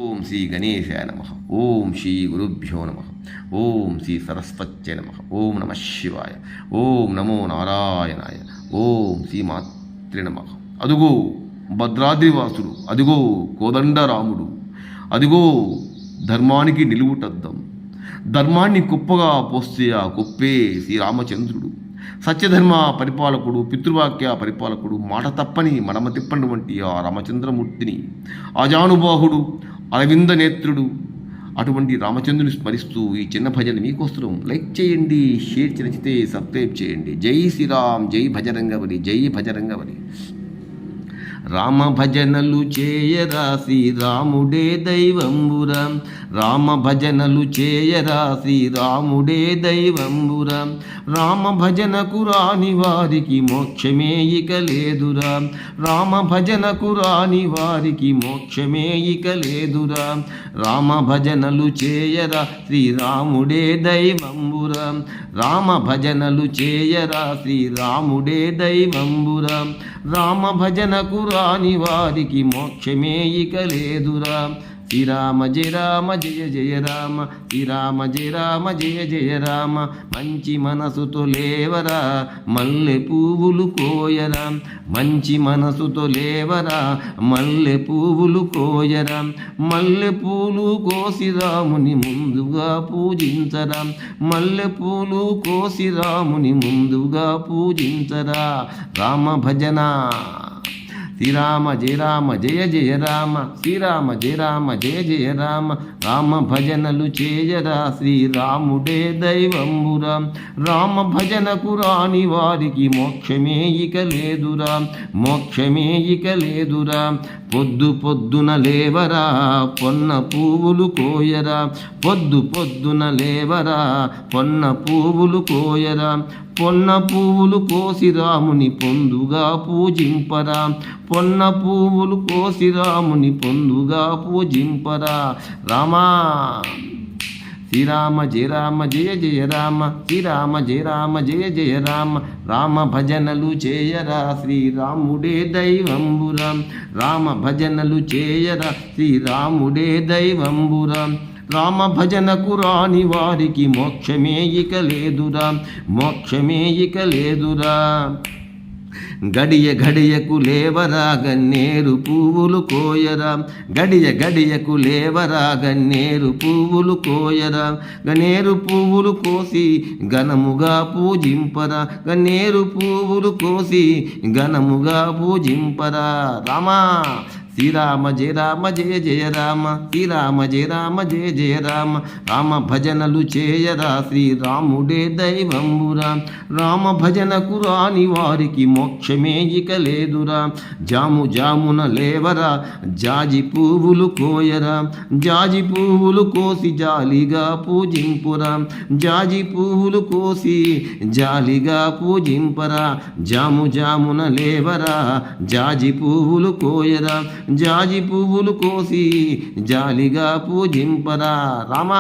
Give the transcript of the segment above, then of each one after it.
ఓం శ్రీ గణేశాయ నమ. ఓం శ్రీ గురుభ్యో నమ. ఓం శ్రీ సరస్వత్యై నమ. ఓం నమ శివాయ. ఓం నమో నారాయణాయ. ఓం శ్రీ మాత్రే నమ. అదుగో భద్రాద్రివాసుడు, అదిగో కోదండరాముడు, అదిగో ధర్మానికి నిలువుటద్దం. ధర్మాన్ని కుప్పగా పోస్తే ఆ కుప్పే శ్రీరామచంద్రుడు. సత్యధర్మ పరిపాలకుడు, పితృవాక్య పరిపాలకుడు, మాట తప్పని మడమ తిప్పనటువంటి ఆ రామచంద్రమూర్తిని, అజానుబాహుడు, అరవింద నేత్రుడు అటువంటి రామచంద్రుని స్మరిస్తూ ఈ చిన్న భజన మీకోసం. లైక్ చేయండి, షేర్ నచ్చితే సబ్స్క్రైబ్ చేయండి. జై శ్రీరామ్, జై భజరంగబలి, జై భజరంగబలి. రామ భజనలు చేయరా శ్రీరాముడే దైవంబురా. రామ భజనలు చేయరా శ్రీరాముడే దైవంబురా. రామ భజనకు రాని వారికి మోక్షమే ఇక లేదురా. రామ భజనకు రాని వారికి మోక్షమే ఇక లేదురా. రామ భజనలు చేయరా శ్రీరాముడే దైవంబురా. రామ భజనలు చేయరా శ్రీరాముడే దైవంబురా. రామ భజనకు రాని వారికి మోక్షమే ఇక లేదురా. శ్రీరామ జయ రామ జయ జయ రామ. శ్రీరామ జయ రామ జయ జయ రామ. మంచి మనసుతో లేవరా మల్లె పువ్వులు కోయరా. మంచి మనసుతో లేవరా మల్లె పువ్వులు కోయరా. మల్లె పూలు కోసి రాముని ముందుగా పూజించరా. మల్లె పూలు కోసి రాముని ముందుగా పూజించరా. రామ భజన శ్రీరామ జయ రామ జయ జయ రామ. శ్రీరామ జయ రామ జయ జయ రామ. రామ భజనలు చేయరా శ్రీరాముడే దైవంబురా. రామ భజనకు రాని వారికి మోక్షమే ఇక లేదురా. మోక్షమే ఇక లేదురా. పొద్దు పొద్దున లేవరా పొన్న పువ్వులు కోయరా. పొద్దు పొద్దున లేవరా పొన్న పువ్వులు కోయరా. పొన్న పువ్వులు కోసి రాముని పొందుగా పూజింపరా. పొన్న పువ్వులు కోసి రాముని పొందుగా పూజింపరా. రామా శ్రీరామ జయ రామ జయ జయ రామ. శ్రీరామ జయ రామ జయ జయ రామ. రామ భజనలు చేయరా శ్రీరాముడే దైవంబురా. రామ భజనలు చేయరా శ్రీరాముడే దైవంబురా. రామ భజనకు రాని వారికి మోక్షమే ఇక లేదురా. మోక్షమే ఇక లేదురా. గడియ గడియకు లేవరా గన్నేరు పువ్వులు కోయరా. గడియ గడియకు లేవరా గన్నేరు పువ్వులు కోయరా. గన్నేరు పువ్వులు కోసి ఘనముగా పూజింపరా. గన్నేరు పువ్వులు కోసి ఘనముగా పూజింపరా. రామా శ్రీరామ జయ రామ జయ జయ రామ. శ్రీరామ జయ రామ జయ జయ రామ. రామ భజనలు చేయరా శ్రీరాముడే దైవంబురా. రామ భజనకు రాని వారికి మోక్షమే ఇక లేదురా. జాము జామున లేవరా జాజి పువ్వులు కోయరా. జాజి పువ్వులు కోసి జాలిగా పూజింపురా. జాజి పువ్వులు కోసి జాలిగా పూజింపరా. జాము జామున లేవరా జాజి పువ్వులు కోయరా. జాజి పువ్వులు కోసి జాలిగా పూజింపరా. రామ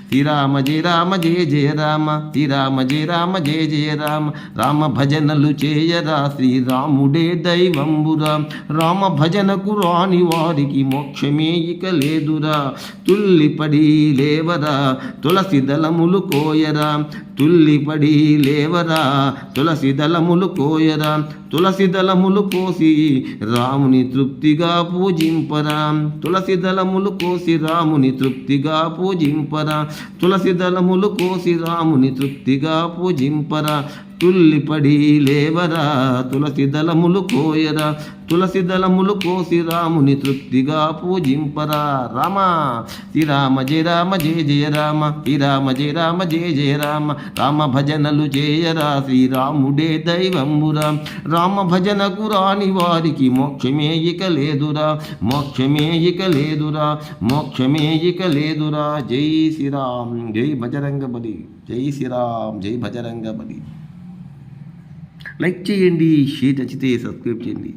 శ్రీరామ జయ రామ జయ జయ రామ. శ్రీరామ జయ రామ జయ జయ రామ. రామ భజనలు చేయరా శ్రీరాముడే దైవంబురా. రామ భజనకు రాని వారికి మోక్షమే ఇక లేదురా. తుల్లిపడి లేవరా తులసి దళములు కోయరా. తుల్లిపడి లేవరా తులసి దళములు కోయరా. తులసి దళములు కోసి రాముని తృప్తిగా పూజింపరా. తులసి దళములు కోసి రాముని తృప్తిగా పూజింపరా. తులసి దళములు కోసి రాముని తృప్తిగా పూజింపరా. తుల్లిపడి లేవరా తులసి దళములు కోయరా. తులసి దళములు కోసి రాముని తృప్తిగా పూజింపరా. రామ శ్రీరామ జయ రామ జయ జయ రామ. శ్రీరామ జయ రామ జయ జయ రామ. రామ భజనలు చేయరా శ్రీరాముడే దైవంబురా. రామ భజనకు రాని వారికి మోక్షమే ఇక లేదురా. మోక్షమే ఇక లేదురా. మోక్షమే ఇక లేదురా. జై శ్రీరామ్, జై భజరంగబలి. జై శ్రీరామ్, జై భజరంగబలి. లైక్ చేయండి, షేర్ నచ్చితే సబ్స్క్రైబ్ చేయండి.